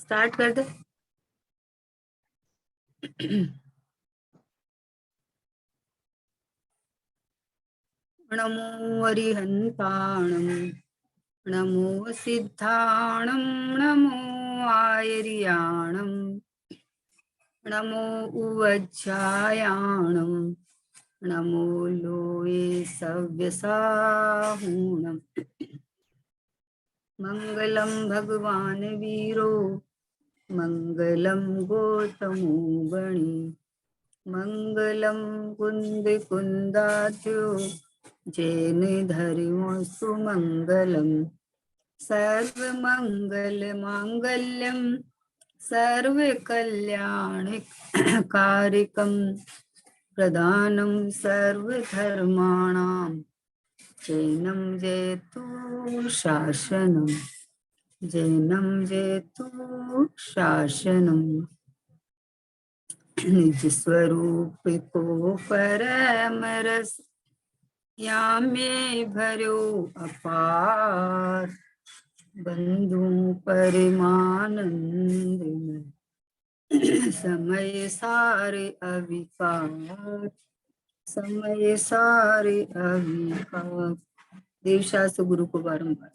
Start कर दे। नमो अरिहंताणं नमो सिद्धाणं नमो आयर्याणं नमो उवज्जायाणं नमो लोये सव्यसाहूणम् मंगलम भगवान वीरो मंगलम गौतमो गणी मंगलम कुंद कुंदात्यो जैन धर्मो सुमंगलम सर्व मंगल मांगल्यम सर्व कल्याण कारिकम प्रदानम सर्व धर्माणां जैनम जयतु शासनम जैनम जयतु शासनम। निज स्वरूप को परम रस यामे भरो अपार बंधु परमानंद में समय सारे अविकार समय सारे अविकार। देवशास्त्र गुरु को बारंबार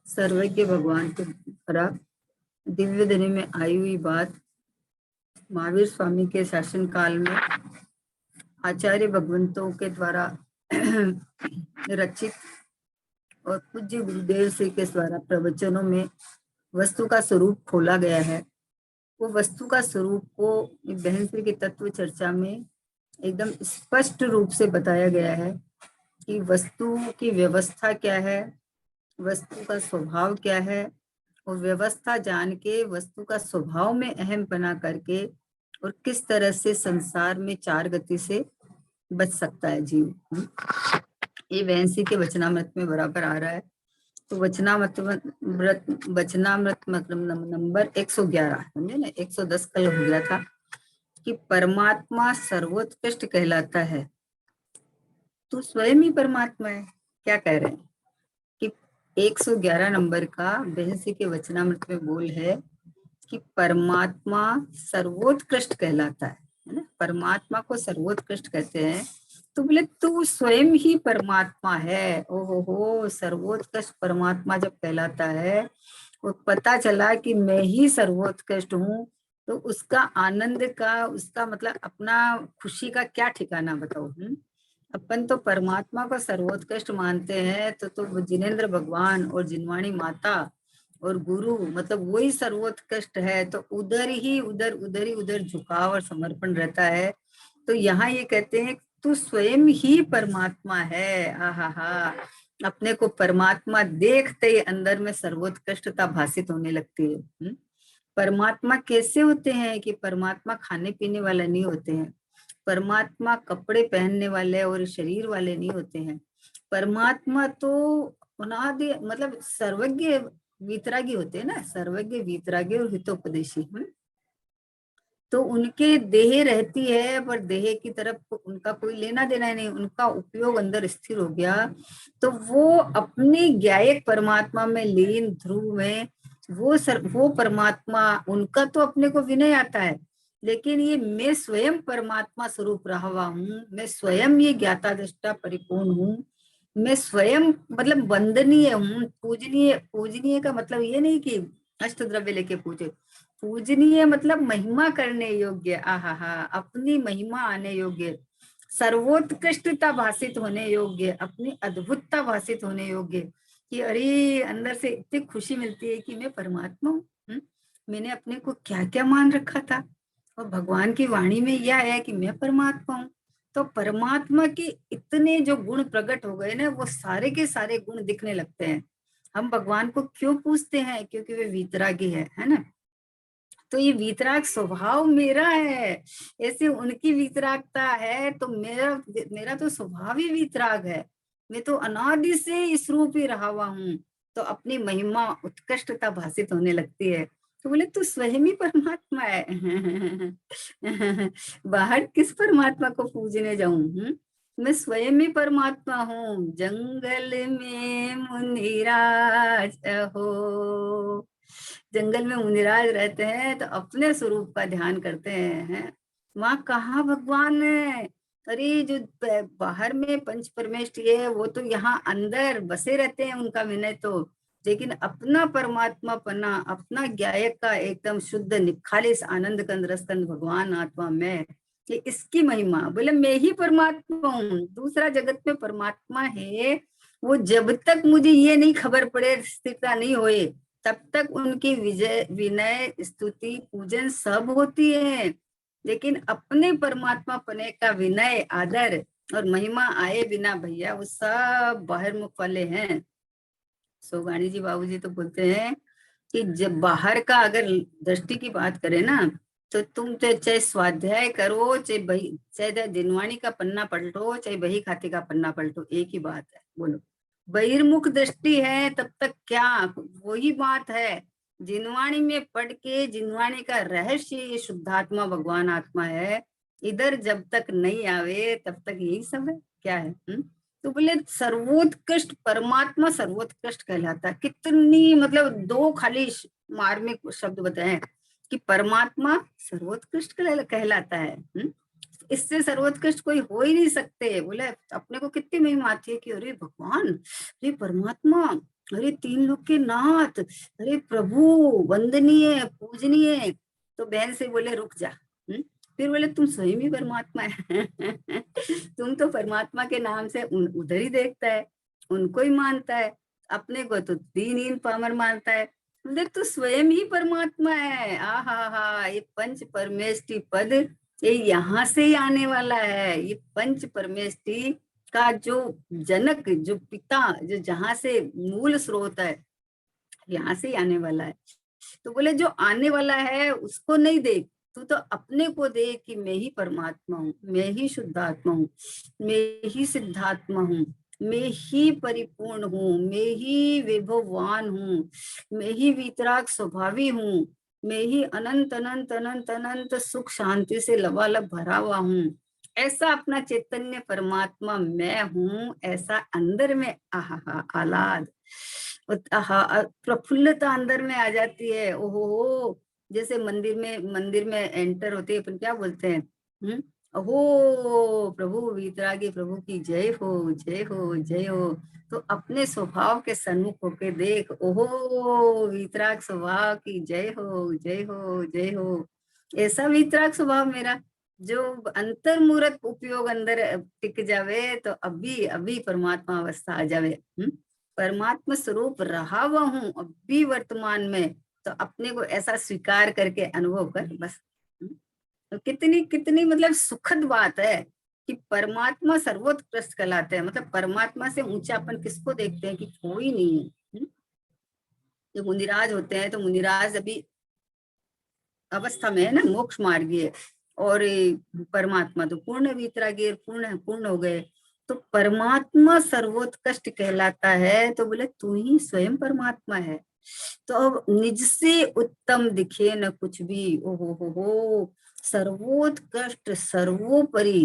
सर्वज्ञ भगवान के द्वारा दिव्य दिन में आई हुई बात महावीर स्वामी के शासन काल में आचार्य भगवंतों के द्वारा रचित और पूज्य गुरुदेव श्री के द्वारा प्रवचनों में वस्तु का स्वरूप खोला गया है। वो वस्तु का स्वरूप को बहन श्री की तत्व चर्चा में एकदम स्पष्ट रूप से बताया गया है कि वस्तु की व्यवस्था क्या है, वस्तु का स्वभाव क्या है, और व्यवस्था जान के वस्तु का स्वभाव में अहम बना करके और किस तरह से संसार में चार गति से बच सकता है जीव। ये वैंसी के वचनामृत में बराबर आ रहा है। तो वचनामृत मतलब नंबर 111 समझे ना, 110 कल हो गया था कि परमात्मा सर्वोत्कृष्ट कहलाता है। तू स्वयं ही परमात्मा है, क्या कह रहे हैं कि 111 नंबर का बहसी के वचनामृत में बोल है कि परमात्मा सर्वोत्कृष्ट कहलाता है ना। परमात्मा को सर्वोत्कृष्ट कहते हैं। तो बोले तू स्वयं ही परमात्मा है। ओहो हो, सर्वोत्कृष्ट परमात्मा जब कहलाता है वो पता चला कि मैं ही सर्वोत्कृष्ट हूँ, तो उसका आनंद का, उसका मतलब अपना खुशी का क्या ठिकाना बताओ। अपन तो परमात्मा को सर्वोत्कृष्ट मानते हैं, तो जिनेंद्र भगवान और जिनवाणी माता और गुरु मतलब वही सर्वोत्कृष्ट है। तो उधर ही उधर झुकाव और समर्पण रहता है। तो यहाँ ये कहते हैं तू स्वयं ही परमात्मा है। आहा, अपने को परमात्मा देखते ही अंदर में सर्वोत्कृष्टता भासित होने लगती है। परमात्मा कैसे होते हैं कि परमात्मा खाने पीने वाला नहीं होते हैं, परमात्मा कपड़े पहनने वाले और शरीर वाले नहीं होते हैं। परमात्मा तो अनादि मतलब सर्वज्ञ वीतरागी होते हैं ना, सर्वज्ञ वीतरागी और हितोपदेशी। तो उनके देह रहती है पर देह की तरफ उनका कोई लेना देना नहीं, उनका उपयोग अंदर स्थिर हो गया। तो वो अपने ज्ञायक परमात्मा में लीन ध्रुव में वो परमात्मा, उनका तो अपने को विनय आता है, लेकिन ये मैं स्वयं परमात्मा स्वरूप रहा हुआ हूँ, मैं स्वयं ये ज्ञाता दृष्टा परिपूर्ण हूँ, मैं स्वयं मतलब वंदनीय हूँ, पूजनीय। पूजनीय का मतलब ये नहीं कि अष्ट द्रव्य लेके पूजे, पूजनीय मतलब महिमा करने योग्य। आहा, अपनी महिमा आने योग्य, सर्वोत्कृष्टता भाषित होने योग्य, अपनी अद्भुतता भाषित होने योग्य कि अरे अंदर से इतनी खुशी मिलती है कि मैं परमात्मा हूँ। मैंने अपने को क्या क्या मान रखा था, और भगवान की वाणी में यह है कि मैं परमात्मा हूँ। तो परमात्मा के इतने जो गुण प्रकट हो गए ना, वो सारे के सारे गुण दिखने लगते हैं। हम भगवान को क्यों पूछते हैं? क्योंकि वे वीतरागी है ना। तो ये वीतराग स्वभाव मेरा है, ऐसे उनकी वीतरागता है, तो मेरा तो स्वभाव ही वीतराग है। मैं तो अनादि से इस रूप ही रहा हुआ हूँ। तो अपनी महिमा उत्कृष्टता भाषित होने लगती है। तो बोले तू स्वयं ही परमात्मा है। बाहर किस परमात्मा को पूजने जाऊं? मैं स्वयं ही परमात्मा हूँ। जंगल में मुनिराज हो, जंगल में मुनिराज रहते हैं तो अपने स्वरूप का ध्यान करते हैं। वहाँ कहाँ भगवान है? अरे जो बाहर में पंच परमेष्ठी है वो तो यहाँ अंदर बसे रहते हैं, उनका विनय तो। लेकिन अपना परमात्मा पना, अपना ज्ञायक का एकदम शुद्ध निखालिस आनंद कंद रसकंद भगवान आत्मा में, कि इसकी महिमा। बोले मैं ही परमात्मा हूँ, दूसरा जगत में परमात्मा है। वो जब तक मुझे ये नहीं खबर पड़े, स्थिरता नहीं होए, तब तक उनकी विजय विनय स्तुति पूजन सब होती है। लेकिन अपने परमात्मा पने का विनय आदर और महिमा आए बिना भैया वो सब बाहर मुख वाले हैं। सोगानी जी बाबूजी तो बोलते हैं कि जब बाहर का अगर दृष्टि की बात करें ना, तो तुम चाहे स्वाध्याय करो, चाहे दिनवाणी का पन्ना पलटो, चाहे बही खाते का पन्ना पलटो, एक ही बात है। बोलो बहिर्मुख दृष्टि है तब तक क्या, वही बात है। जिनवाणी में पढ़ के जिनवाणी का रहस्य ये शुद्धात्मा भगवान आत्मा है, इधर जब तक नहीं आवे तब तक यही सब है। क्या है? तो बोले सर्वोत्कृष्ट परमात्मा सर्वोत्कृष्ट कहलाता है। कितनी मतलब दो खाली मार्मिक शब्द बताए कि परमात्मा सर्वोत्कृष्ट कहलाता है। इससे सर्वोत्कृष्ट कोई हो ही नहीं सकते। बोले अपने को कितनी महिमा आती है कि अरे भगवान, अरे परमात्मा, अरे तीन लोग के नाथ, अरे प्रभु वंदनीय पूजनीय। तो बहन से बोले रुक जा। फिर बोले तुम स्वयं ही परमात्मा है। तुम तो परमात्मा के नाम से उधर ही देखता है, उनको ही मानता है, अपने को तो दीनहीन पामर मानता है। बोले तू स्वयं ही परमात्मा है। आहा हा, ये पंच परमेष्टि पद ये यहाँ से ही आने वाला है। ये पंच परमेष्टि का जो जनक, जो पिता, जो जहाँ से मूल स्रोत है, यहाँ से ही आने वाला है। तो बोले जो आने वाला है उसको नहीं देख, तू तो अपने को देख कि मैं ही परमात्मा हूँ, मैं ही शुद्धात्मा हूँ, मैं ही सिद्धात्मा हूँ, मैं ही परिपूर्ण हूँ, मैं ही विभववान हूँ, मैं ही वीतराग स्वभावी हूँ, मैं ही अनंत अनंत अनंत अनंत सुख शांति से लबालब भरा हुआ हूँ। ऐसा अपना चैतन्य परमात्मा मैं हूँ, ऐसा अंदर में आहा आह्लाद, प्रफुल्लता अंदर में आ जाती है। ओहो, जैसे मंदिर में एंटर होते हैं, अपन क्या बोलते हैं? ओहो प्रभु वीतरागी प्रभु की जय हो, जय हो, जय हो। तो अपने स्वभाव के सन्मुख होके देख, ओहो वीतराग स्वभाव की जय हो, जय हो, जय हो। ऐसा वीतराग स्वभाव मेरा, जो अंतर्मूर्त उपयोग अंदर टिक जावे तो अभी अभी परमात्मा अवस्था आ जावे। परमात्मा स्वरूप रहा हुआ हूँ अभी वर्तमान में, तो अपने को ऐसा स्वीकार करके अनुभव कर बस। तो कितनी कितनी मतलब सुखद बात है कि परमात्मा सर्वोत्कृष्ट कहलाते हैं। मतलब परमात्मा से ऊंचा अपन किसको देखते हैं कि कोई नहीं है। जो मुनिराज होते हैं तो मुनिराज अभी अवस्था में है ना, मोक्ष मार्गीय, और परमात्मा तो पूर्ण वीतरागी पूर्ण पूर्ण हो गए। तो परमात्मा सर्वोत्कृष्ट कहलाता है। तो बोले तू ही स्वयं परमात्मा है। तो अब निज से उत्तम दिखे न कुछ भी। हो, सर्वोत्कृष्ट सर्वोपरि।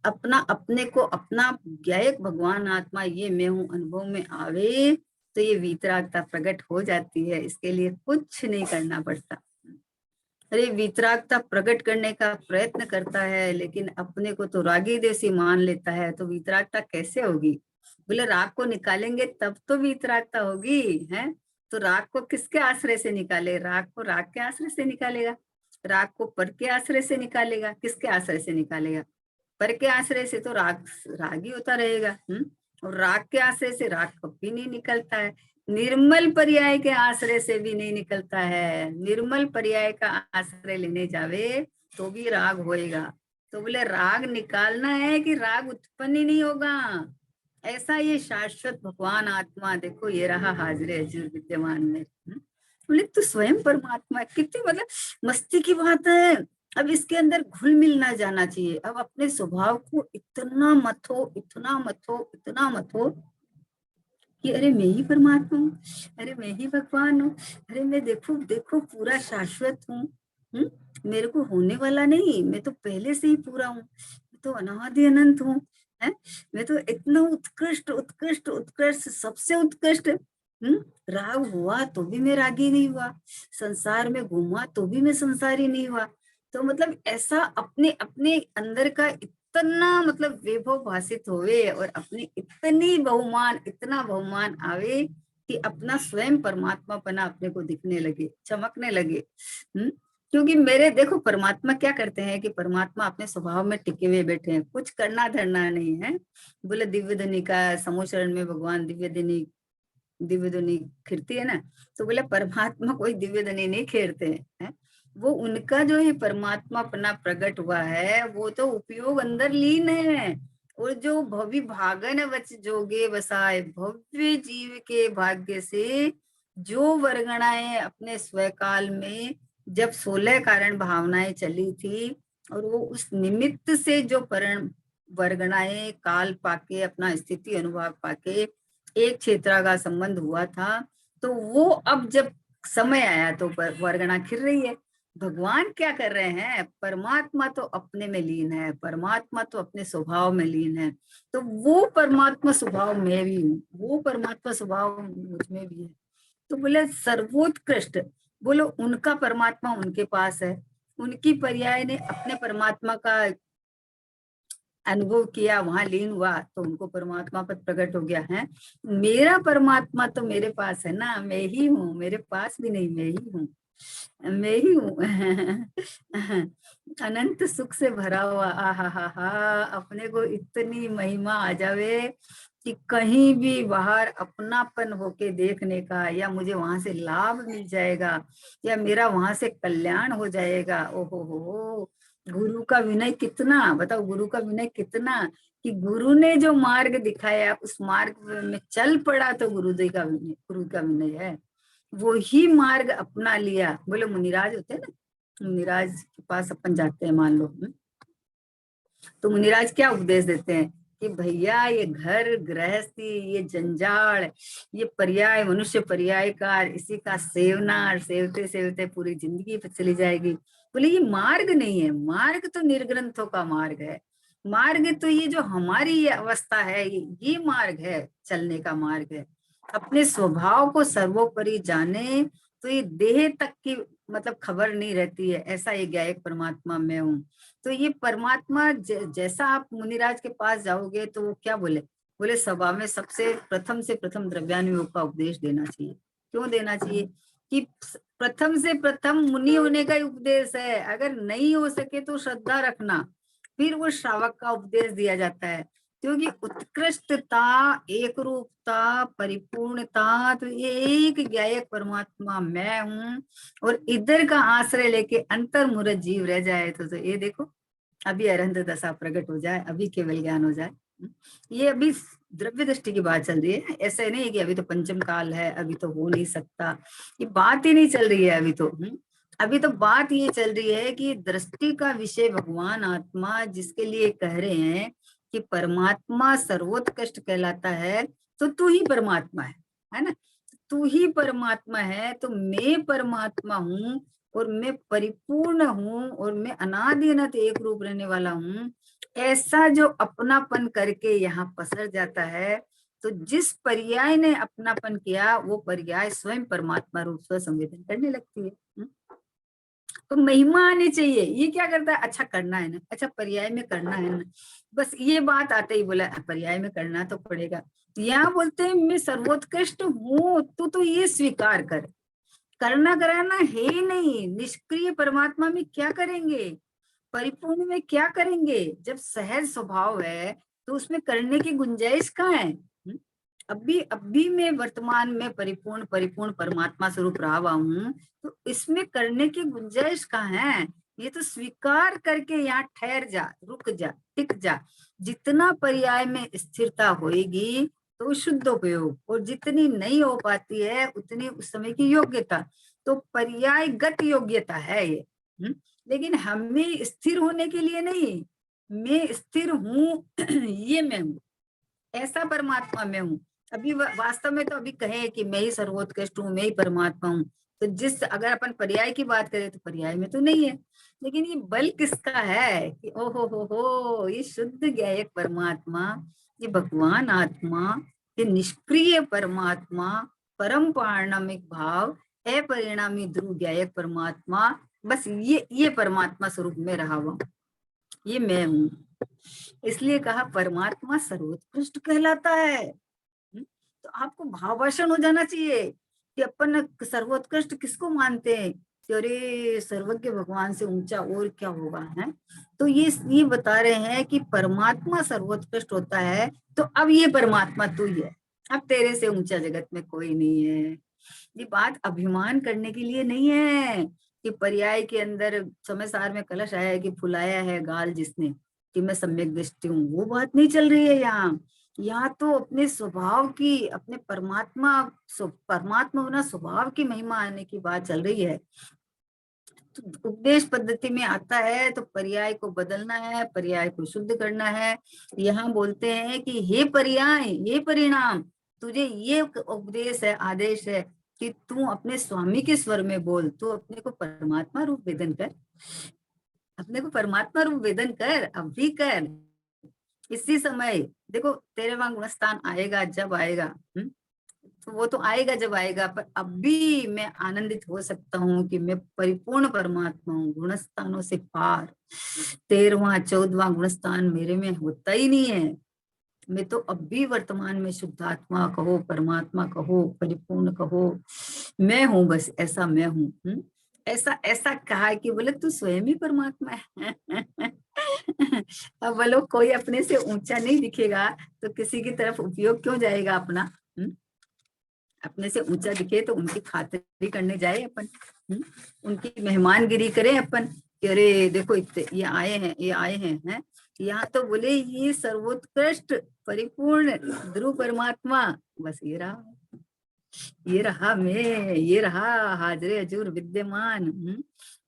अपना अपने को अपना ज्ञायक भगवान आत्मा ये मैं हूँ अनुभव में आवे तो ये वीतरागता प्रकट हो जाती है। इसके लिए कुछ नहीं करना पड़ता। अरे वीतरागता प्रकट करने का प्रयत्न करता है लेकिन अपने को तो रागी देसी मान लेता है, तो वीतरागता कैसे होगी? बोले राग को निकालेंगे तब तो वीतरागता होगी है। तो राग को किसके आश्रय से निकाले? राग को राग के आश्रय से निकालेगा, राग को पर के आश्रय से निकालेगा, किसके आश्रय से निकालेगा? पर के आश्रय से तो राग राग ही होता रहेगा। और राग के आश्रय से राग कभी नहीं निकलता है। निर्मल पर्याय के आश्रय से भी नहीं निकलता है। निर्मल पर्याय का आश्रय लेने जावे तो भी राग होएगा। तो बोले राग निकालना है कि राग उत्पन्न ही नहीं होगा। ऐसा ये शाश्वत भगवान आत्मा देखो ये रहा हाजिर हजूर विद्यमान में। बोले तो स्वयं परमात्मा, कितनी मतलब मस्ती की बात है। अब इसके अंदर घुल मिल ना जाना चाहिए। अब अपने स्वभाव को इतना मथो, इतना मथो, इतना मथो कि अरे मैं ही परमात्मा हूँ, अरे मैं ही भगवान हूँ, अरे मैं देखो देखो पूरा शाश्वत हूँ। मेरे को होने वाला नहीं, मैं तो पहले से ही पूरा हूँ, मैं तो अनादि अनंत हूँ। है, मैं तो इतना उत्कृष्ट उत्कृष्ट उत्कृष्ट, सबसे उत्कृष्ट। राग हुआ तो भी मैं रागी नहीं हुआ, संसार में घूमा तो भी मैं संसारी नहीं हुआ। तो मतलब ऐसा अपने अपने अंदर का इतना मतलब वैभव भाषित होवे और अपनी इतनी बहुमान, इतना बहुमान आवे कि अपना स्वयं परमात्मा पना अपने को दिखने लगे, चमकने लगे। क्योंकि मेरे देखो परमात्मा क्या करते हैं कि परमात्मा अपने स्वभाव में टिके हुए बैठे हैं, कुछ करना धरना नहीं है। बोले दिव्य ध्वनि का समोचरण में भगवान दिव्य ध्वनि खिरती है ना, तो बोले परमात्मा कोई दिव्य ध्वनि नहीं खेरते हैं। वो उनका जो है परमात्मा अपना प्रकट हुआ है, वो तो उपयोग अंदर लीन है। और जो भवि भागन वच जोगे बसाए, भव्य जीव के भाग्य से जो वर्गणाएं अपने स्वकाल में जब 16 कारण भावनाएं चली थी, और वो उस निमित्त से जो परण वर्गणाएं काल पाके अपना स्थिति अनुभव पाके एक क्षेत्र का संबंध हुआ था, तो वो अब जब समय आया तो वर्गणा खिल रही है। भगवान क्या कर रहे हैं, परमात्मा तो अपने में लीन है, परमात्मा तो अपने स्वभाव में लीन है। तो वो परमात्मा स्वभाव में भी हूँ, वो परमात्मा स्वभाव मुझ में भी है। तो बोले सर्वोत्कृष्ट, बोलो उनका परमात्मा उनके पास है, उनकी पर्याय ने अपने परमात्मा का अनुभव किया, वहां लीन हुआ, तो उनको परमात्मा पद प्रकट हो गया है। मेरा परमात्मा तो मेरे पास है ना, मैं ही हूँ, मेरे पास भी नहीं, मैं ही हूँ, मैं ही हूँ। अनंत सुख से भरा हुआ, आहा हा हा, अपने को इतनी महिमा आ जावे कि कहीं भी बाहर अपनापन होके देखने का, या मुझे वहां से लाभ मिल जाएगा, या मेरा वहां से कल्याण हो जाएगा। ओहो हो, गुरु का विनय कितना, बताओ गुरु का विनय कितना, कि गुरु ने जो मार्ग दिखाया उस मार्ग में चल पड़ा, तो गुरु का विनय है। वो ही मार्ग अपना लिया। बोले मुनिराज होते हैं ना, मुनिराज के पास अपन जाते हैं मान लो, तो मुनिराज क्या उपदेश देते हैं कि भैया ये घर गृहस्थी, ये जंजाल, ये पर्याय, मनुष्य पर्याय का, इसी का सेवना, सेवते सेवते पूरी जिंदगी पे चली जाएगी। बोले ये मार्ग नहीं है, मार्ग तो निर्ग्रंथों का मार्ग है। मार्ग तो ये जो हमारी ये अवस्था है, ये मार्ग है, चलने का मार्ग है। अपने स्वभाव को सर्वोपरि जाने तो ये देह तक की मतलब खबर नहीं रहती है, ऐसा ये ज्ञायक परमात्मा में हूँ। तो ये परमात्मा जैसा आप मुनिराज के पास जाओगे तो वो क्या बोले, बोले सभा में सबसे प्रथम से प्रथम द्रव्यानुयोग का उपदेश देना चाहिए। क्यों देना चाहिए, कि प्रथम से प्रथम मुनि होने का ही उपदेश है। अगर नहीं हो सके तो श्रद्धा रखना, फिर वो श्रावक का उपदेश दिया जाता है। क्योंकि उत्कृष्टता, एक रूपता, परिपूर्णता तो ये एक ज्ञायक परमात्मा मैं हूँ। और इधर का आश्रय लेके अंतर्मुरत जीव रह जाए तो ये देखो अभी अरहंत दशा प्रकट हो जाए, अभी केवल ज्ञान हो जाए। ये अभी द्रव्य दृष्टि की बात चल रही है, ऐसे नहीं कि अभी तो पंचम काल है, अभी तो हो नहीं सकता, ये बात ही नहीं चल रही है अभी तो। अभी तो बात ये चल रही है कि दृष्टि का विषय भगवान आत्मा, जिसके लिए कह रहे हैं कि परमात्मा सर्वोत्कृष्ट कहलाता है, तो तू ही परमात्मा है ना, तू ही परमात्मा है। तो मैं परमात्मा हूँ और मैं परिपूर्ण हूँ और मैं अनादि अनंत एक रूप रहने वाला हूँ, ऐसा जो अपनापन करके यहाँ पसर जाता है, तो जिस पर्याय ने अपनापन किया वो पर्याय स्वयं परमात्मा रूप से संवेदन करने लगती है। तो महिमा आनी चाहिए। ये क्या करता है, अच्छा करना है ना, अच्छा पर्याय में करना है ना, बस ये बात आते ही बोला पर्याय में करना तो पड़ेगा। यहाँ बोलते हैं मैं सर्वोत्कृष्ट हूँ, तू तो ये स्वीकार कर, करना कराना है ही नहीं। निष्क्रिय परमात्मा में क्या करेंगे, परिपूर्ण में क्या करेंगे, जब सहज स्वभाव है तो उसमें करने की गुंजाइश कहाँ है। अभी मैं वर्तमान में परिपूर्ण परिपूर्ण परमात्मा स्वरूप रहा हुआ हूँ, तो इसमें करने की गुंजाइश कहाँ है। ये तो स्वीकार करके यहाँ ठहर जा, रुक जा, टिक जा। जितना पर्याय में स्थिरता होएगी तो शुद्ध उपयोग, और जितनी नहीं हो पाती है उतनी उस समय की योग्यता, तो पर्यायगत योग्यता है ये। लेकिन हमें स्थिर होने के लिए नहीं, मैं स्थिर हूँ ये मैं हूँ, ऐसा परमात्मा में हूँ। अभी वास्तव में तो अभी कहे कि मैं ही सर्वोत्कृष्ट हूँ, मैं ही परमात्मा हूँ, तो जिस अगर अपन पर्याय की बात करें तो पर्याय में तो नहीं है। लेकिन ये बल किसका है कि ओ हो, ये शुद्ध ज्ञेयक परमात्मा, ये भगवान आत्मा, ये निष्क्रिय परमात्मा, परम पारणमिक भाव, अपरिणामी ध्रुव ज्ञेयक परमात्मा, बस ये परमात्मा स्वरूप में रहा हुआ, ये मैं हूँ। इसलिए कहा परमात्मा सर्वोत्कृष्ट कहलाता है। तो आपको भावासन हो जाना चाहिए कि अपन सर्वोत्कृष्ट किसको मानते हैं, कि अरे सर्वज्ञ भगवान से ऊंचा और क्या होगा है। तो ये बता रहे हैं कि परमात्मा सर्वोत्कृष्ट होता है, तो अब ये परमात्मा तू ही है, अब तेरे से ऊंचा जगत में कोई नहीं है। ये बात अभिमान करने के लिए नहीं है कि पर्याय के अंदर समय सार में कलश आया है कि फुलाया है गाल जिसने कि मैं सम्यक दृष्टि हूँ, वो बात नहीं चल रही है यहाँ। यहाँ तो अपने स्वभाव की, अपने परमात्मा होना स्वभाव की महिमा आने की बात चल रही है। तो उपदेश पद्धति में आता है तो पर्याय को बदलना है, पर्याय को शुद्ध करना है। यहाँ बोलते हैं कि हे पर्याय, हे परिणाम, तुझे ये उपदेश है, आदेश है कि तू अपने स्वामी के स्वर में बोल, तू अपने को परमात्मा रूप वेदन कर, अपने को परमात्मा रूप वेदन कर, अब भी कर। इसी समय देखो तेरे वहां गुणस्थान आएगा जब आएगा, तो वो तो आएगा जब आएगा, पर अब भी मैं आनंदित हो सकता हूँ कि मैं परिपूर्ण परमात्मा हूँ, गुणस्थानों से पार। 13वां 14वां गुणस्थान मेरे में होता ही नहीं है। मैं तो अब भी वर्तमान में शुद्धात्मा कहो, परमात्मा कहो, परिपूर्ण कहो, मैं हूँ, बस ऐसा मैं हूँ। ऐसा ऐसा कहा कि बोले तू स्वयं ही परमात्मा है। अब बोलो कोई अपने से ऊंचा नहीं दिखेगा तो किसी की तरफ उपयोग क्यों जाएगा अपना। अपने से ऊंचा दिखे तो उनकी खातिरी करने जाए अपन, उनकी मेहमानगिरी करें अपन कि अरे देखो ये आए हैं, ये आए हैं। यहाँ तो बोले ये सर्वोत्कृष्ट परिपूर्ण ध्रुव परमात्मा, बस ये रहा मैं, ये रहा हाजरे हजूर विद्यमान।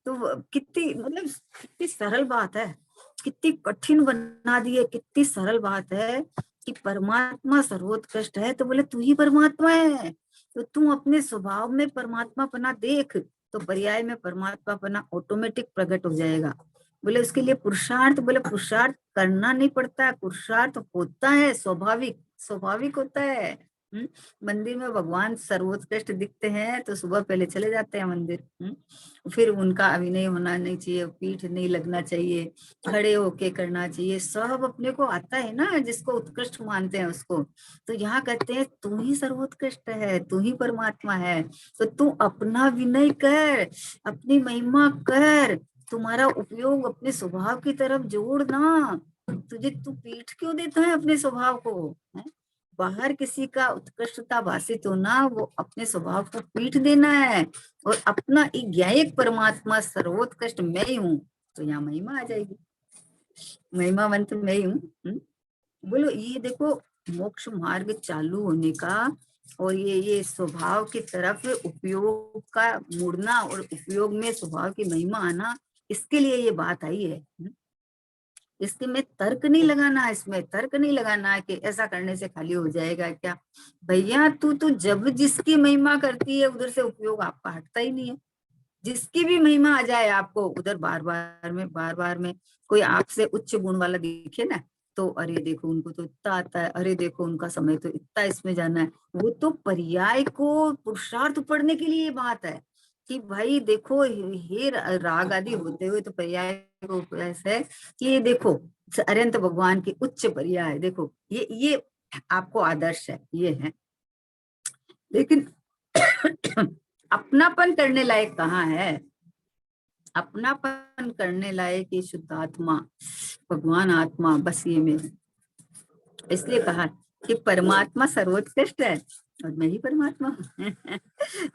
तो कितनी मतलब कितनी सरल बात है, कितनी कठिन बना दी है, कितनी सरल बात है कि परमात्मा सर्वोत्कृष्ट है, तो बोले तू ही परमात्मा है, तो तू अपने स्वभाव में परमात्मा पना देख, तो पर्याय में परमात्मा पना ऑटोमेटिक प्रकट हो जाएगा। बोले उसके लिए पुरुषार्थ, बोले पुरुषार्थ करना नहीं पड़ता है, पुरुषार्थ होता है, स्वाभाविक स्वाभाविक होता है। मंदिर में भगवान सर्वोत्कृष्ट दिखते हैं तो सुबह पहले चले जाते हैं मंदिर। फिर उनका अभिनय होना नहीं चाहिए, पीठ नहीं लगना चाहिए, खड़े होके करना चाहिए, सब अपने को आता है ना, जिसको उत्कृष्ट मानते हैं उसको। तो यहाँ कहते हैं तू ही सर्वोत्कृष्ट है, तू ही परमात्मा है, तो तू अपना विनय कर, अपनी महिमा कर, तुम्हारा उपयोग अपने स्वभाव की तरफ जोड़ ना। तुझे तू पीठ क्यों देता है अपने स्वभाव को, है? बाहर किसी का उत्कृष्टता भाषित होना, वो अपने स्वभाव को पीठ देना है, और अपना एक ज्ञायक परमात्मा सर्वोत्कृष्ट मैं ही हूँ, तो यहाँ महिमा आ जाएगी, महिमावंत मैं ही हूँ। बोलो ये देखो मोक्ष मार्ग चालू होने का और ये स्वभाव की तरफ उपयोग का मुड़ना और उपयोग में स्वभाव की महिमा आना, इसके लिए ये बात आई है। इसके में तर्क नहीं लगाना, इसमें तर्क नहीं लगाना है कि ऐसा करने से खाली हो जाएगा क्या। भैया तू तो जब जिसकी महिमा करती है उधर से उपयोग आपका हटता ही नहीं है। जिसकी भी महिमा आ जाए आपको उधर बार बार में कोई आपसे उच्च गुण वाला दिखे ना, तो अरे देखो उनको तो इतना आता है, अरे देखो उनका समय तो इतना इसमें जाना है, वो तो पर्याय को पुरुषार्थ पढ़ने के लिए बात है कि भाई देखो हे राग आदि होते हुए तो पर्याय को ऐसा है कि ये देखो अरंत भगवान की उच्च पर्याय, देखो ये आपको आदर्श है, ये है। लेकिन अपनापन करने लायक कहाँ है, अपनापन करने लायक ये शुद्ध आत्मा भगवान आत्मा, बस ये में। इसलिए कहा कि परमात्मा सर्वोत्कृष्ट है और मैं ही परमात्मा हूँ।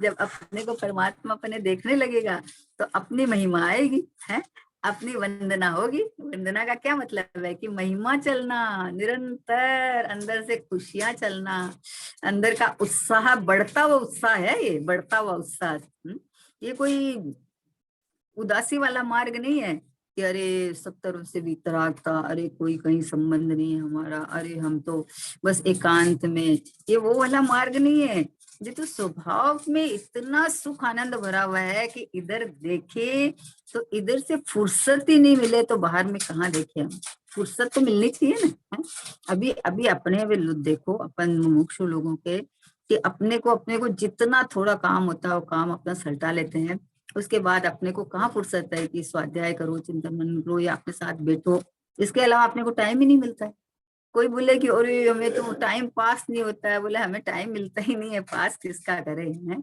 जब अपने को परमात्मा अपने देखने लगेगा तो अपनी महिमा आएगी, है अपनी वंदना होगी। वंदना का क्या मतलब है कि महिमा चलना, निरंतर अंदर से खुशियां चलना, अंदर का उत्साह, बढ़ता हुआ उत्साह है, ये बढ़ता हुआ उत्साह। ये कोई उदासी वाला मार्ग नहीं है कि अरे सब तरफ से वितरागता, अरे कोई कहीं संबंध नहीं है हमारा, अरे हम तो बस एकांत में, ये वो वाला मार्ग नहीं है। ये तो स्वभाव में इतना सुख आनंद भरा हुआ है कि इधर देखे तो इधर से फुर्सत ही नहीं मिले तो बाहर में कहाँ देखे हम। फुर्सत तो मिलनी चाहिए ना, है? अभी अभी अपने भी देखो अपन मुमुक्षु लोगों के, कि अपने को जितना थोड़ा काम होता है वो काम अपना सल्टा लेते हैं। उसके बाद अपने को कहाँ फुर्सत है कि स्वाध्याय करो, चिंतन मनन करो या अपने साथ बैठो। इसके अलावा अपने को टाइम ही नहीं मिलता है। कोई बोले कि अरे हमें तो टाइम पास नहीं होता है, बोले हमें टाइम मिलता ही नहीं है, पास किसका करे हैं।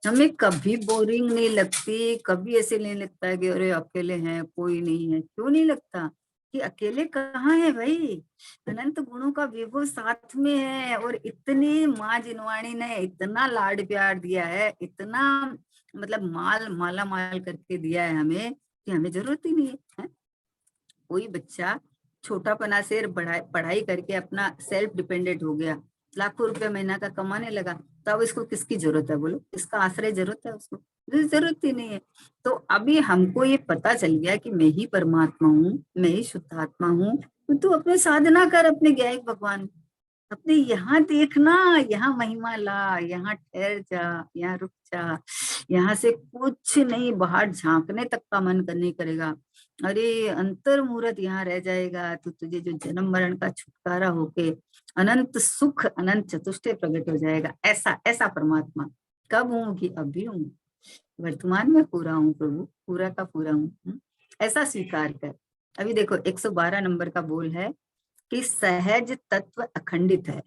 हमें कभी बोरिंग नहीं लगती, कभी ऐसे नहीं लगता है कि अरे अकेले हैं कोई नहीं है। क्यों नहीं लगता कि अकेले कहाँ है भाई, अनंत गुणों का विभव साथ में है। और इतनी माँ जिनवाणी ने इतना लाड प्यार दिया है, इतना मतलब माला माल करके दिया है हमें कि हमें जरूरत ही नहीं है। कोई बच्चा छोटा पना से पढ़ाई करके अपना सेल्फ डिपेंडेंट हो गया, लाखों रुपए महीना का कमाने लगा, तो अब इसको किसकी जरूरत है बोलो, इसका आश्रय जरूरत है उसको, जरूरत ही नहीं है। तो अभी हमको ये पता चल गया कि मैं ही परमात्मा हूँ, मैं ही शुद्धात्मा हूँ। तो तू अपने साधना कर अपने ज्ञायक भगवान, अपने यहाँ देखना, यहाँ महिमा ला, यहाँ ठहर जा, यहाँ रुक जा। यहाँ से कुछ नहीं, बाहर झांकने तक का मन नहीं करेगा। अरे अंतर मूर्त यहाँ रह जाएगा तो तुझे जो जन्म मरण का छुटकारा होके अनंत सुख अनंत चतुष्टय प्रकट हो जाएगा। ऐसा ऐसा परमात्मा कब हूँ कि अभी हूँ, वर्तमान में पूरा हूँ प्रभु, पूरा का पूरा हूँ। ऐसा स्वीकार कर। अभी देखो 112 नंबर का बोल है कि सहज तत्व अखंडित है,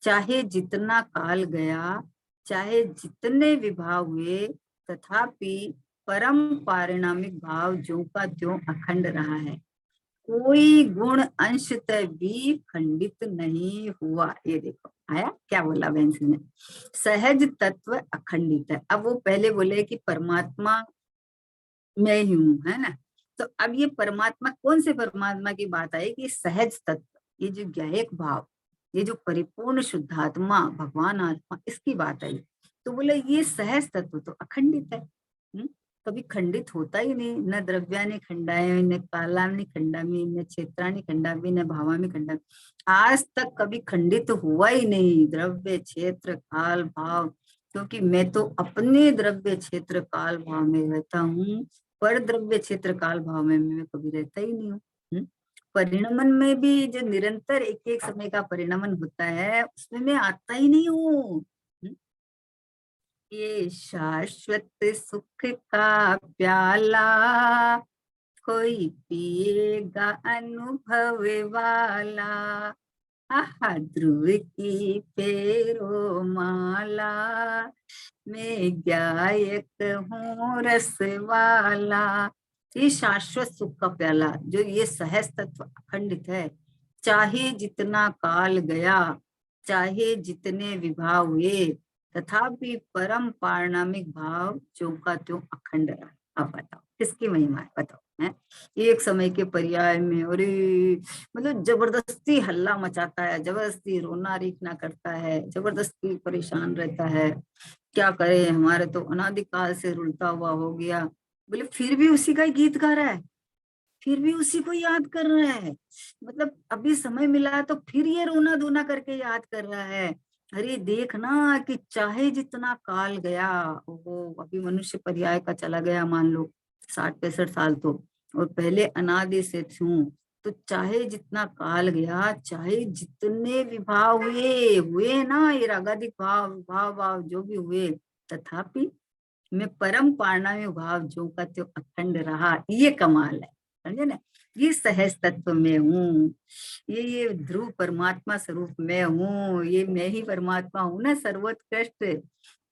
चाहे जितना काल गया, चाहे जितने विभाव हुए, तथापि परम पारिणामिक भाव ज्यों का त्यों अखंड रहा है, कोई गुण अंशतः भी खंडित नहीं हुआ। ये देखो आया क्या बोला बहन ने, सहज तत्व अखंडित है। अब वो पहले बोले कि परमात्मा मैं ही हूँ, है ना। तो अब ये परमात्मा, कौन से परमात्मा की बात आई कि सहज तत्व, ये जो ज्ञायक भाव, ये जो परिपूर्ण शुद्धात्मा भगवान आत्मा, इसकी बात आई। तो बोले ये सहज तत्व तो अखंडित है, कभी खंडित होता ही नहीं। न द्रव्यानि खंडामि, न कालानि खंडामि, न क्षेत्राणि खंडामि, न भावामि खंडामि। आज तक कभी खंडित हुआ ही नहीं द्रव्य क्षेत्र काल भाव, क्योंकि मैं तो अपने द्रव्य क्षेत्र काल भाव में रहता हूँ, पर द्रव्य क्षेत्र काल भाव में मैं कभी रहता ही नहीं हूँ। परिणमन में भी जो निरंतर एक एक समय का परिणमन होता है, उसमें मैं आता ही नहीं हूँ। ये शाश्वत सुख का प्याला कोई पिएगा अनुभव वाला, आहा ध्रुव की फेरो माला, मैं गायक हूँ रस वाला। ये शाश्वत सुख का प्याला, जो ये सहज तत्व अखंडित है, चाहे जितना काल गया, चाहे जितने विभाव हुए, तथापि परम पारणामिक भाव जो का त्यों अखंड रहा। अब बताओ किसकी महिमा है, बताओ है। एक समय के पर्याय में अरे मतलब जबरदस्ती हल्ला मचाता है, जबरदस्ती रोना रीखना करता है, जबरदस्ती परेशान रहता है। क्या करे, हमारे तो अनादिकाल से रुलता हुआ हो गया, बोले फिर भी उसी का ही गीत गा रहा है, फिर भी उसी को याद कर रहा है। मतलब अभी समय मिला है तो फिर ये रोना धोना करके याद कर रहा है। अरे देख ना कि चाहे जितना काल गया, वो अभी मनुष्य पर्याय का चला गया मान लो 60-65 साल, तो और पहले अनादि से हूँ, तो चाहे जितना काल गया, चाहे जितने विभाव हुए हुए ना, ये रागादिक भाव भाव भाव जो भी हुए, तथापि मैं परम पारणामी भाव जो का त्यो अखंड रहा। ये कमाल है, समझे ना। ये सहज तत्व में हूँ, ये ध्रुव परमात्मा स्वरूप में हूँ, ये मैं ही परमात्मा हूँ ना सर्वोत्कृष्ट।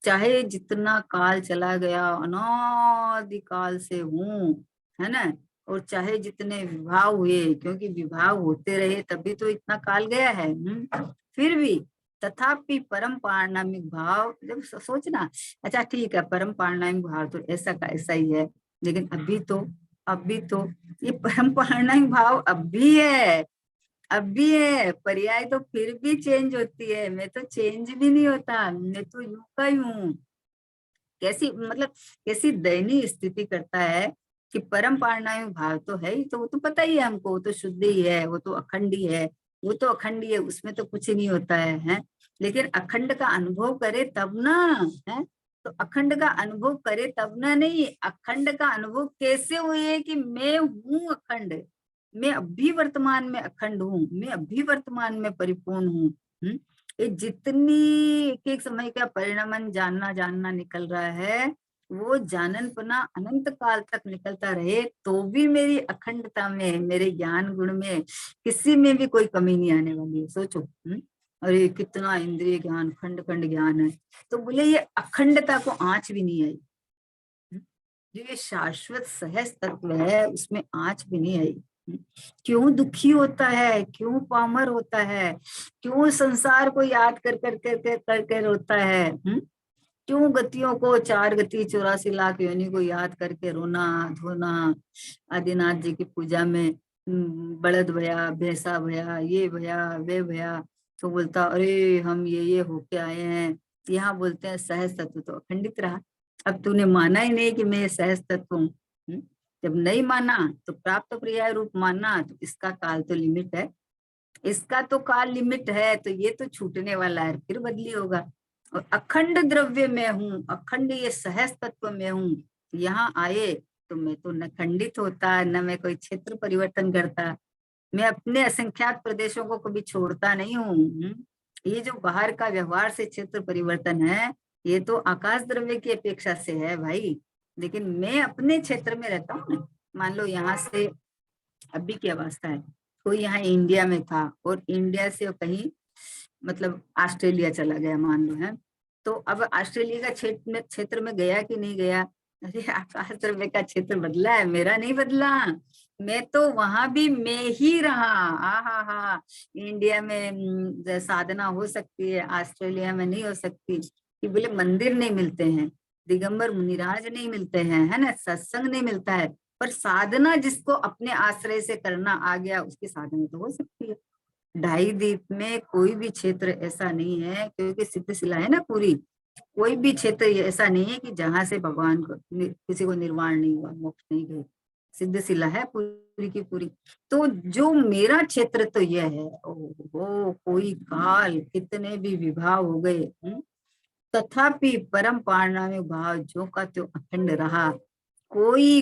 चाहे जितना काल चला गया, अनादि काल से हूँ, है ना। और चाहे जितने विभाग हुए, क्योंकि विभाग होते रहे तभी तो इतना काल गया है। फिर भी तथापि परम पारणामिक भाव, जब सोचना, अच्छा ठीक है परम पारणामिक भाव तो ऐसा का ऐसा ही है, लेकिन अभी तो ये परम पारणामिक भाव अब भी है, अब भी है। पर्याय तो फिर भी चेंज होती है, मैं तो चेंज भी नहीं होता, मैं तो यूं का ही हूँ। कैसी मतलब कैसी दयनीय स्थिति करता है कि परम पारणायु भाव तो है ही, तो वो तो पता ही है हमको, वो तो शुद्ध ही है, वो तो अखंड ही है, वो तो अखंड ही है, उसमें तो कुछ ही नहीं होता है? लेकिन अखंड का अनुभव करे तब ना, है? तो अखंड का अनुभव करे तब ना, नहीं, अखंड का अनुभव कैसे हुए कि मैं हूँ अखंड, मैं अभी वर्तमान में अखंड हूँ, मैं अभी वर्तमान में परिपूर्ण हूँ। ये जितनी एक एक समय का परिणाम जानना जानना निकल रहा है, वो जाननपना अनंत काल तक निकलता रहे तो भी मेरी अखंडता में, मेरे ज्ञान गुण में किसी में भी कोई कमी नहीं आने वाली है। सोचो, अरे कितना इंद्रिय ज्ञान, खंड खंड ज्ञान है, तो बोले ये अखंडता को आंच भी नहीं आई। जो ये शाश्वत सहज तत्व है उसमें आंच भी नहीं आई। क्यों दुखी होता है, क्यों पामर होता है, क्यों संसार को याद कर कर कर कर कर कर रोता है? क्यों गतियों को, 4 गति 84 लाख योनि को याद करके रोना धोना? आदिनाथ जी की पूजा में बड़द भया, भैंसा भया, ये भया, वे भया, तो बोलता अरे हम ये होके आए हैं। यहाँ बोलते हैं सहज तत्व तो अखंडित रहा। अब तूने माना ही नहीं कि मैं सहज तत्व हूँ। जब नहीं माना तो प्राप्त पर्याय रूप माना, तो इसका काल तो लिमिट है, इसका तो काल लिमिट है, तो ये तो छूटने वाला है, फिर बदली होगा। और अखंड द्रव्य में हूँ, अखंड ये सहज तत्व में हूँ, यहाँ आए तो मैं तो न खंडित होता, न मैं कोई क्षेत्र परिवर्तन करता, मैं अपने असंख्यात प्रदेशों को कभी छोड़ता नहीं हूँ। ये जो बाहर का व्यवहार से क्षेत्र परिवर्तन है, ये तो आकाश द्रव्य की अपेक्षा से है भाई, लेकिन मैं अपने क्षेत्र में रहता हूँ। मान लो यहाँ से अभी की अवस्था है, कोई यहाँ इंडिया में था और इंडिया से कहीं मतलब ऑस्ट्रेलिया चला गया मान लो, है? तो अब ऑस्ट्रेलिया का क्षेत्र में गया कि नहीं गया? अरे आकाश द्रव्य का क्षेत्र बदला है, मेरा नहीं बदला। मैं तो वहां भी मैं ही रहा। हा, इंडिया में साधना हो सकती है, ऑस्ट्रेलिया में नहीं हो सकती। कि बोले मंदिर नहीं मिलते हैं, दिगंबर मुनिराज नहीं मिलते हैं, है ना, सत्संग नहीं मिलता है, पर साधना जिसको अपने आश्रय से करना आ गया उसकी साधना तो हो सकती है। ढाई द्वीप में कोई भी क्षेत्र ऐसा नहीं है, क्योंकि सिद्ध शिला है ना पूरी, कोई भी क्षेत्र ऐसा नहीं है कि जहां से भगवान को किसी को निर्वाण नहीं हुआ, मोक्ष नहीं गए। सिद्ध शिला है पूरी की पूरी। तो जो मेरा क्षेत्र तो यह है, ओहो कोई काल कितने भी विभाव हो गए, तथापि परम पारणामिक भाव जो का त्यो अखंड रहा। कोई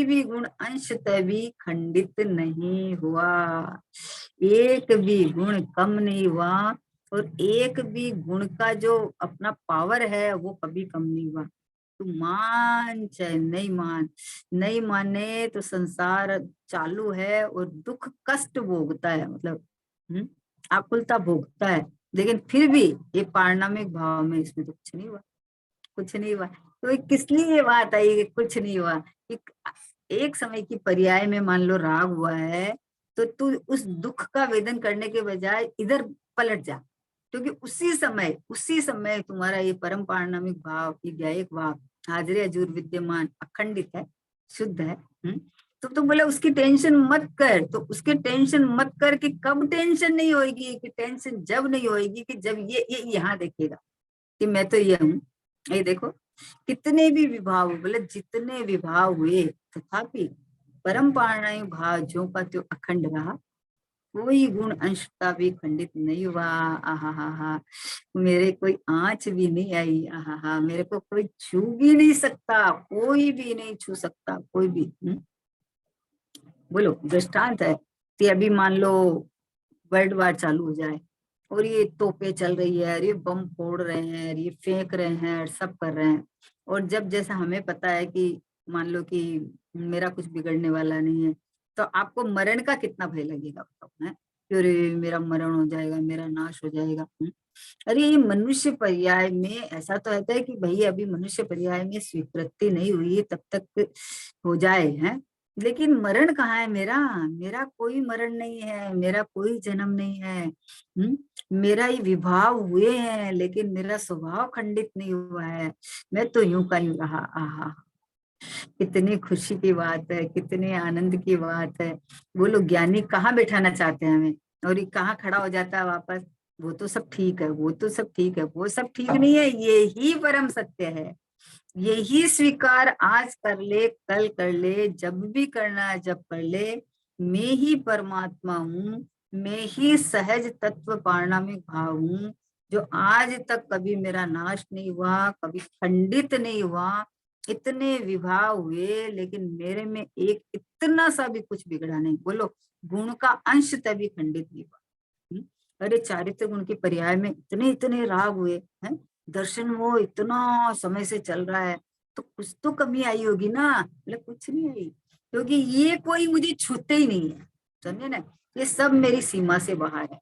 भी गुण अंशतः भी खंडित नहीं हुआ, एक भी गुण कम नहीं हुआ, और एक भी गुण का जो अपना पावर है वो कभी कम नहीं हुआ। तू मान चाहे नहीं मान, नहीं माने तो संसार चालू है और दुख कष्ट भोगता है, मतलब आकुलता भोगता है, लेकिन फिर भी ये पारणामिक भाव में इसमें तो कुछ नहीं हुआ, कुछ नहीं हुआ। तो किस लिए ये बात आई कि कुछ नहीं हुआ? एक समय की पर्याय में मान लो राग हुआ है, तो तू उस दुख का वेदन करने के बजाय इधर पलट जा, क्योंकि उसी समय तुम्हारा ये परम पारणामिक भाव, ये ज्ञायक भाव हाजरे अजूर विद्यमान अखंडित है, शुद्ध है। तो तुम बोले उसकी टेंशन मत कर, तो उसके टेंशन मत कर कि कब टेंशन नहीं होगी? कि टेंशन जब नहीं होगी कि जब ये यहाँ देखेगा कि मैं तो ये हूँ। ये देखो कितने भी विभाव, बोले जितने विभाव हुए तथापि परम पारणायु भाव जो का त्यो अखंड रहा, कोई गुण अंशता भी खंडित नहीं हुआ। आहा हा, मेरे कोई आंच भी नहीं आई। आहा हा, मेरे को कोई छू भी नहीं सकता, कोई भी नहीं छू सकता, कोई भी। बोलो दृष्टांत है कि अभी मान लो वर्ल्ड वार चालू हो जाए और ये तोपे चल रही है, और ये बम फोड़ रहे हैं, और ये फेंक रहे हैं, और सब कर रहे हैं, और जब जैसा हमें पता है कि मान लो कि मेरा कुछ बिगड़ने वाला नहीं है, तो आपको मरण का कितना भय लगेगा बताओ, है? अरे मेरा मरण हो जाएगा, मेरा नाश हो जाएगा। अरे ये मनुष्य पर्याय में ऐसा तो रहता है कि भाई अभी मनुष्य पर्याय में स्वीकृति नहीं हुई तब तक हो जाए, है? लेकिन मरण कहाँ है मेरा? मेरा कोई मरण नहीं है, मेरा कोई जन्म नहीं है। मेरा ये विभाव हुए हैं, लेकिन मेरा स्वभाव खंडित नहीं हुआ है, मैं तो यूं का यूं रहा। आहा, कितनी खुशी की बात है, कितने आनंद की बात है। वो लोग ज्ञानी कहाँ बैठाना चाहते हैं हमें, और ये कहाँ खड़ा हो जाता है वापस? वो तो सब ठीक है, वो तो सब ठीक है, वो सब ठीक नहीं है, ये ही परम सत्य है। यही स्वीकार आज कर ले, कल कर ले, जब भी करना है जब कर ले, मैं ही परमात्मा हूँ, मैं ही सहज तत्व पारणामिक भाव हूँ, जो आज तक कभी मेरा नाश नहीं हुआ, कभी खंडित नहीं हुआ। इतने विभाग हुए लेकिन मेरे में एक इतना सा भी कुछ बिगड़ा नहीं। बोलो, गुण का अंश तभी खंडित नहीं हुआ। अरे चारित्र गुण के पर्याय में इतने इतने राग हुए हैं, दर्शन वो इतना समय से चल रहा है, तो कुछ तो कमी आई होगी ना। बोले कुछ नहीं आई, क्योंकि ये कोई मुझे छूते ही नहीं है। समझे ना, ये सब मेरी सीमा से बाहर है।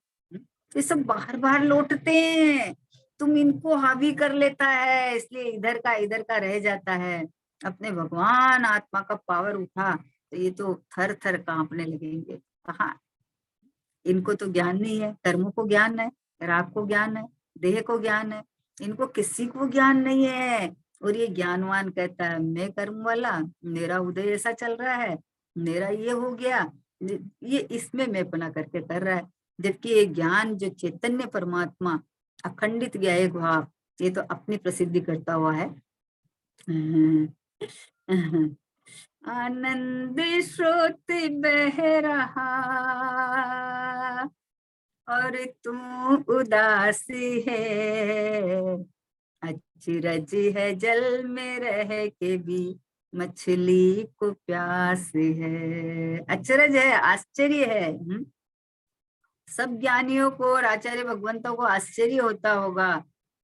ये सब बाहर बाहर लौटते हैं, तुम इनको हावी कर लेता है, इसलिए इधर का रह जाता है। अपने भगवान आत्मा का पावर उठा तो ये तो थर थर कांपने लगेंगे। कहाँ, इनको तो ज्ञान नहीं है, कर्मों को ज्ञान है, राग को ज्ञान है, देह को ज्ञान है, इनको किसी को ज्ञान नहीं है। और ये ज्ञानवान कहता है मैं कर्म वाला, मेरा उदय ऐसा चल रहा है, मेरा ये हो गया, ये इसमें मैं पना करके कर रहा है। जबकि ये ज्ञान जो चैतन्य परमात्मा अखंडित ज्ञायक भाव, ये तो अपनी प्रसिद्धि करता हुआ है। आनंद स्रोत बह रहा और तू उदास है, अचरज है जल में रह के भी मछली को प्यास है। अचरज है, आश्चर्य है। सब ज्ञानियों को और आचार्य भगवंतों को आश्चर्य होता होगा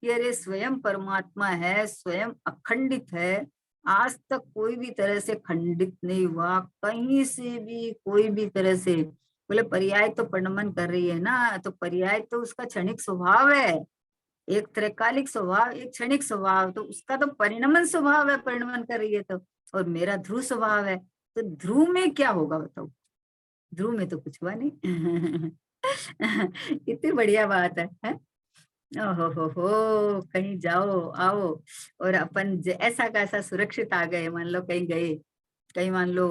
कि अरे स्वयं परमात्मा है, स्वयं अखंडित है, आज तक कोई भी तरह से खंडित नहीं हुआ, कहीं से भी कोई भी तरह से। बोले पर्याय तो परिणमन कर रही है ना, तो पर्याय तो उसका क्षणिक स्वभाव है, एक त्रैकालिक स्वभाव, एक क्षणिक स्वभाव, तो उसका तो परिणमन स्वभाव है, परिणमन कर रही है तो। और मेरा ध्रुव स्वभाव है, तो ध्रुव में क्या होगा बताओ? ध्रुव में तो कुछ हुआ नहीं। इतनी बढ़िया बात है? हो, कहीं जाओ आओ और अपन ऐसा कैसा सुरक्षित आ गए, मान लो कहीं गए, कहीं मान लो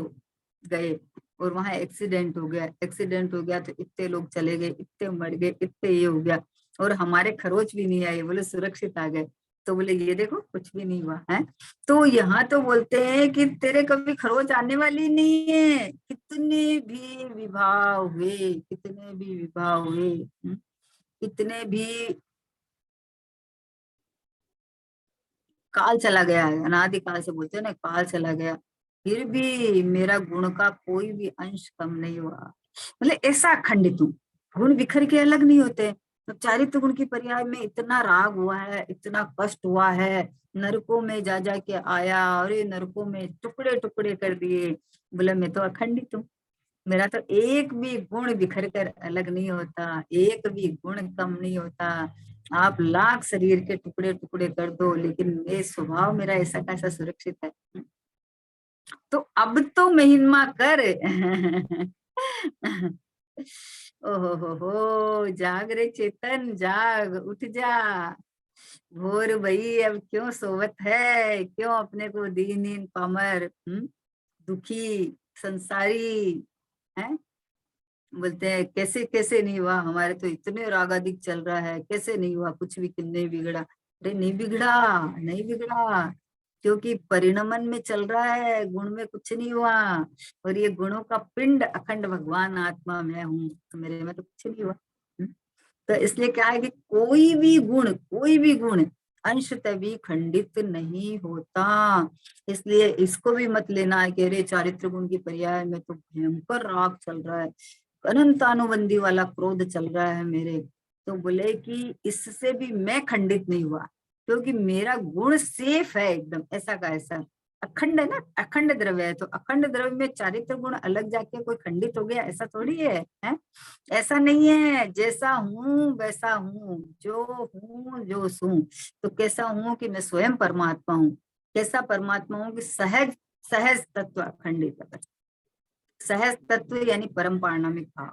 गए और वहां एक्सीडेंट हो गया, एक्सीडेंट हो गया तो इतने लोग चले गए, इतने मर गए, इतने ये हो गया, और हमारे खरोच भी नहीं आए, बोले सुरक्षित आ गए। तो बोले ये देखो कुछ भी नहीं हुआ है। तो यहाँ तो बोलते हैं कि तेरे कभी खरोच आने वाली नहीं है, कितने भी विवाह हुए, कितने भी विवाह हुए, कितने भी काल चला गया है, अनादि काल से बोलते हैं ना, काल चला गया, फिर भी मेरा गुण का कोई भी अंश कम नहीं हुआ। मतलब ऐसा अखंडित हूँ, गुण बिखर के अलग नहीं होते। तो चारित्र गुण की पर्याय में इतना राग हुआ है, इतना कष्ट हुआ है, नरकों में जा जा के आया और ये नरकों में टुकड़े टुकड़े कर दिए। बोले मैं तो अखंडित हूँ, मेरा तो एक भी गुण बिखर कर अलग नहीं होता, एक भी गुण कम नहीं होता। आप लाख शरीर के टुकड़े टुकड़े कर दो, लेकिन ये स्वभाव मेरा ऐसा कैसा सुरक्षित है। तो अब तो महिमा कर। हो, जाग रे चेतन, जाग उठ जा, भोर भई अब क्यों सोवत है, क्यों अपने को दीनहीन पामर, दुखी संसारी है। बोलते हैं कैसे कैसे नहीं हुआ, हमारे तो इतने रागादिक चल रहा है, कैसे नहीं हुआ, कुछ भी क्यों नहीं बिगड़ा। अरे नहीं बिगड़ा, नहीं बिगड़ा, क्योंकि परिणमन में चल रहा है, गुण में कुछ नहीं हुआ। और ये गुणों का पिंड अखंड भगवान आत्मा मैं हूँ, तो मेरे में तो कुछ नहीं हुआ। तो इसलिए क्या है कि कोई भी गुण अंश तभी खंडित नहीं होता। इसलिए इसको भी मत लेना है कि अरे चारित्र गुण की पर्याय में तो भयंकर राग चल रहा है, अनंत अनुबंधी वाला क्रोध चल रहा है मेरे। तो बोले कि इससे भी मैं खंडित नहीं हुआ, क्योंकि मेरा गुण सेफ है एकदम, ऐसा का ऐसा अखंड है ना, अखंड द्रव्य है। तो अखंड द्रव्य में चारित्र गुण अलग जाके कोई खंडित हो गया, ऐसा थोड़ी है? ऐसा नहीं है, जैसा हूँ वैसा हूँ, जो हूँ जो सू। तो कैसा हूँ कि मैं स्वयं परमात्मा हूँ, कैसा परमात्मा हूँ कि सहज सहज तत्व अखंडित, सहज तत्व यानी परम पारणामिक भाव,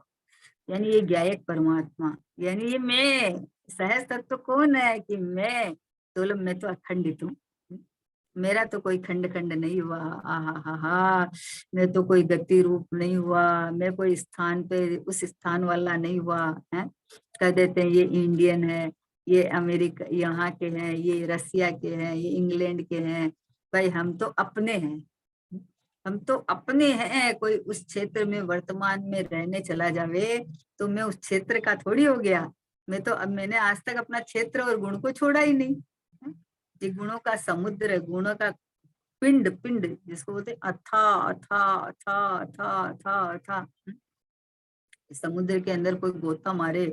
यानी ये ज्ञायक परमात्मा, यानी ये मैं। सहज तत्व कौन है कि मैं, तो मैं तो अखंडित हूँ, मेरा तो कोई खंड खंड नहीं हुआ। हा, मैं तो कोई गति रूप नहीं हुआ, मैं कोई स्थान पे उस स्थान वाला नहीं हुआ है। कह देते हैं ये इंडियन है, ये अमेरिका यहाँ के हैं, ये रसिया के हैं, ये इंग्लैंड के हैं, भाई हम तो अपने हैं, हम तो अपने हैं। कोई उस क्षेत्र में वर्तमान में रहने चला जावे तो मैं उस क्षेत्र का थोड़ी हो गया। मैं तो अब मैंने आज तक अपना क्षेत्र और गुण को छोड़ा ही नहीं। ये गुणों का समुद्र, गुणों का पिंड, पिंड जिसको बोलते अथा अथा अथा अथा अथा अथा। समुद्र के अंदर कोई गोता मारे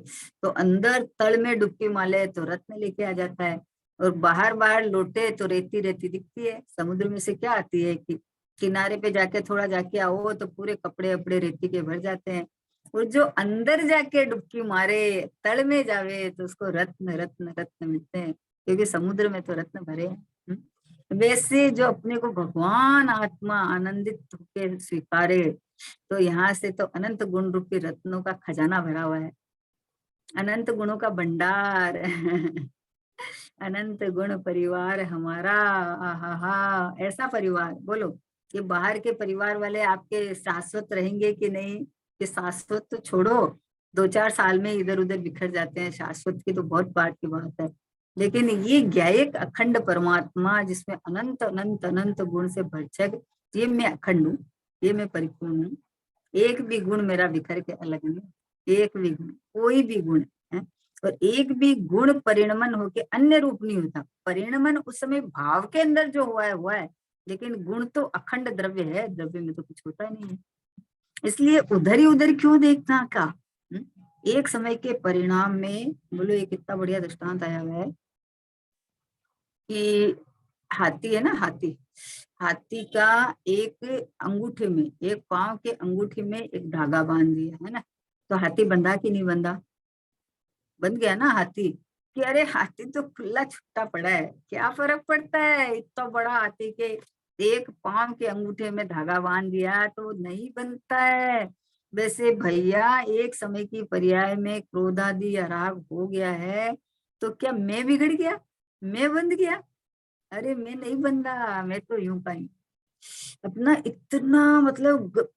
तो अंदर तल में डुबकी मारे तो रत्न लेके आ जाता है, और बाहर बाहर लौटे तो रेती रेती दिखती है। समुद्र में से क्या आती है कि किनारे पे जाके थोड़ा जाके आओ तो पूरे कपड़े अपड़े रेती के भर जाते हैं। और जो अंदर जाके डुबकी मारे, तल में जावे, तो उसको रत्न रत्न रत्न मिलते हैं, क्योंकि समुद्र में तो रत्न भरे हैं। वैसे जो अपने को भगवान आत्मा आनंदित होकर स्वीकारे, तो यहाँ से तो अनंत गुण रूपी रत्नों का खजाना भरा हुआ है, अनंत गुणों का भंडार। अनंत गुण परिवार हमारा। आहा, ऐसा परिवार बोलो। ये बाहर के परिवार वाले आपके शाश्वत रहेंगे कि नहीं? कि शाश्वत तो छोड़ो, 2-4 साल में इधर उधर बिखर जाते हैं, शाश्वत की तो बहुत बात की बात है। लेकिन ये ज्ञायक अखंड परमात्मा जिसमें अनंत अनंत अनंत गुण से भरचक, ये मैं अखंड हूँ, ये मैं परिपूर्ण हूँ। एक भी गुण मेरा बिखर के अलग नहीं, एक भी गुण, कोई भी गुण है। और एक भी गुण परिणमन होके अन्य रूप नहीं होता। परिणमन उस समय भाव के अंदर जो हुआ है, लेकिन गुण तो अखंड द्रव्य है, द्रव्य में तो कुछ होता ही नहीं है। इसलिए उधर ही उधर क्यों देखना का। एक समय के परिणाम में बोलो, एक कितना बढ़िया दृष्टांत आया हुआ है कि हाथी है ना, हाथी, हाथी का एक अंगूठे में, एक पांव के अंगूठे में एक धागा बांध दिया है ना, तो हाथी बंधा कि नहीं बंधा? बंध गया ना हाथी। कि अरे हाथी तो खुला छुट्टा पड़ा है, क्या फर्क पड़ता है, इतना बड़ा हाथी के एक पांव के अंगूठे में धागा बांध दिया तो नहीं बनता है। वैसे भैया एक समय की पर्याय में क्रोधादि राग हो गया है, तो क्या मैं बिगड़ गया, मैं बंध गया? अरे मैं नहीं बंधा, मैं तो यूं का यूं। अपना इतना मतलब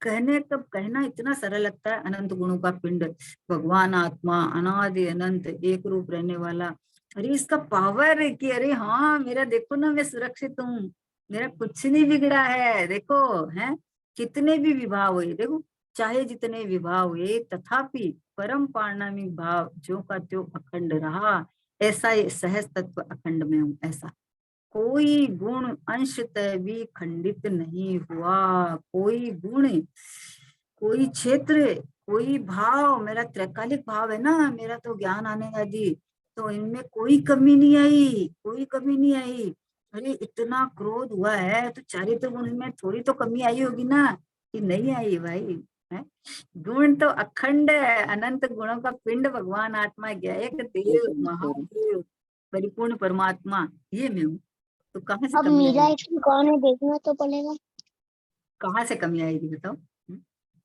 कहने तब कहना इतना सरल लगता है, अनंत गुणों का पिंड, भगवान आत्मा, अनादि अनंत एक रूप रहने वाला। अरे इसका पावर है कि अरे हाँ मेरा देखो ना, मैं सुरक्षित हूँ, मेरा कुछ नहीं बिगड़ा है, देखो है। कितने भी विवाह हुए, देखो चाहे जितने विवाह हुए, तथापि परम पारणामिक भाव जो का त्यों अखंड रहा। ऐसा ये सहज तत्व अखंड में हूँ, ऐसा कोई गुण अंशतः भी खंडित नहीं हुआ। कोई गुण, कोई क्षेत्र, कोई भाव, मेरा त्रैकालिक भाव है ना, मेरा तो ज्ञान आने आदि, तो इनमें कोई कमी नहीं आई, कोई कमी नहीं आई। अरे इतना क्रोध हुआ है तो चारित्र गुण में थोड़ी तो कमी आई होगी ना, कि नहीं आई भाई है। गुण तो अखंड है, अनंत गुणों का पिंड भगवान आत्मा, ज्ञायक देव महादेव परिपूर्ण परमात्मा, ये मैं हूँ। तो कहाँ से अब कमी मीरा आएगी? एक्शन कौन है देखना तो पड़ेगा। कहाँ से कमी आएगी बताओ?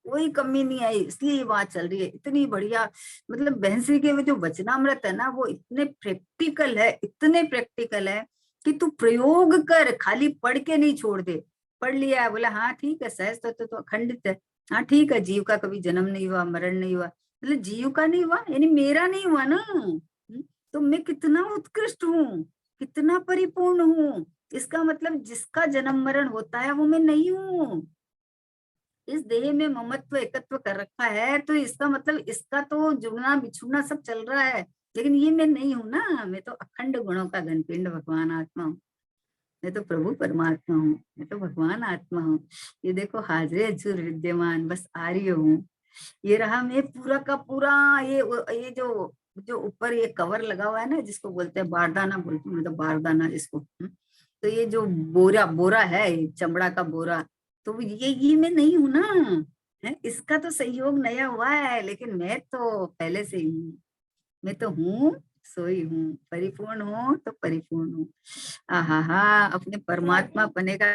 कोई कमी नहीं आई, इसलिए ये बात चल रही है इतनी बढ़िया। मतलब बहनसी के वो जो वचनामृत है ना, वो इतने प्रैक्टिकल है, इतने प्रैक्टिकल है कि तू प्रयोग कर, खाली पढ़ के नहीं छोड़ दे। पढ़ लिया है, बोला हाँ ठीक है, सहज तत्व तो अखंडित है, हाँ ठीक है, जीव का कभी जन्म नहीं हुआ, मरण नहीं हुआ, मतलब जीव का नहीं हुआ यानी मेरा नहीं हुआ ना। तो मैं कितना उत्कृष्ट हूँ, कितना परिपूर्ण हूँ। इसका मतलब जिसका जन्म मरण होता है वो मैं नहीं हूँ। इस देह में ममत्व एकत्व कर रखा है, तो इसका मतलब इसका तो जुड़ना बिछुड़ना सब चल रहा है, लेकिन ये मैं नहीं हूं ना। मैं तो अखंड गुणों का घनपिंड भगवान आत्मा हूँ, मैं तो प्रभु परमात्मा हूँ, मैं तो भगवान आत्मा हूँ। ये देखो हाजरे हजूर विद्यमान, बस आ रही हूँ। ये रहा मैं पूरा का पूरा। ये जो जो ऊपर ये कवर लगा हुआ है ना, जिसको बोलते हैं बारदाना, बोलते हैं मतलब बारदाना जिसको। तो ये जो बोरा बोरा है, ये चमड़ा का बोरा, तो ये मैं नहीं हूं ना। है, इसका तो सहयोग नया हुआ है, लेकिन मैं तो पहले से ही हूँ। मैं तो हूँ, सोई हूँ, परिपूर्ण हूँ तो परिपूर्ण हूँ। आहा हा, अपने परमात्मा पने का